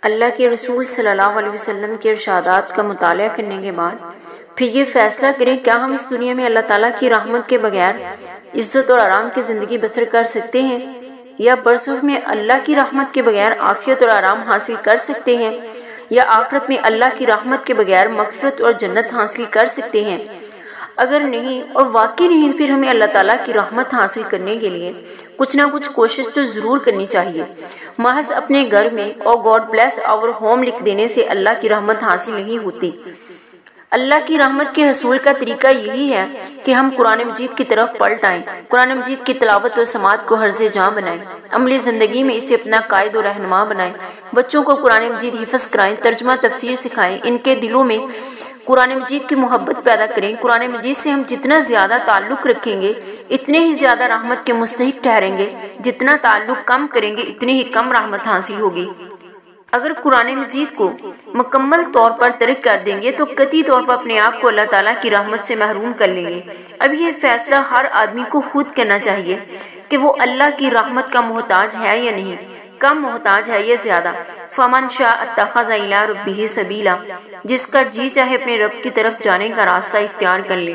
اللہ کے رسول صلی اللہ علیہ وسلم کے ارشادات کا مطالعہ کرنے کے بعد پھر یہ فیصلہ کریں کیا ہم اس دنیا میں اللہ تعالیٰ کی رحمت کے بغیر عزت اور آرام کی زندگی بسر کر سکتے ہیں، یا برزخ میں اللہ کی رحمت کے بغیر عافیت اور آرام حاصل کر سکتے ہیں، یا آخرت میں اللہ کی رحمت کے بغیر مغفرت اور جنت حاصل کر سکتے ہیں۔ اگر نہیں اور واقعی نہیں، پھر ہمیں اللہ تعالیٰ کی رحمت حاصل کرنے کے لیے کچھ نہ کچھ کوشش تو ضرور کرنی چاہیے۔ محض اپنے گھر میں اور گاڈ بلیس آور ہوم لکھ دینے سے اللہ کی رحمت حاصل نہیں ہوتی۔ اللہ کی رحمت کے حصول کا طریقہ یہی ہے کہ ہم قرآن مجید کی طرف پلٹ آئیں، قرآن مجید کی تلاوت و سماعت کو حرز جاں بنائیں، عملی زندگی میں اسے اپنا قائد و رہنما بنائیں، بچوں کو قرآن مجید حفظ کرائیں، ترجمہ تفسیر سکھائیں، ان کے دلوں میں قرآن مجید کی محبت پیدا کریں۔ قرآن مجید سے ہم جتنا زیادہ تعلق رکھیں گے اتنے ہی زیادہ رحمت کے مستحق ٹھہریں گے، جتنا تعلق کم کریں گے اتنی ہی کم رحمت حاصل ہوگی۔ اگر قرآن مجید کو مکمل طور پر ترک کر دیں گے تو قطعی طور پر اپنے آپ کو اللہ تعالیٰ کی رحمت سے محروم کر لیں گے۔ اب یہ فیصلہ ہر آدمی کو خود کرنا چاہیے کہ وہ اللہ کی رحمت کا محتاج ہے یا نہیں، کم محتاج ہے یا زیادہ۔ فمن شاء اتخذ الی ربہ سبیلا، جس کا جی چاہے اپنے رب کی طرف جانے کا راستہ اختیار کر لے۔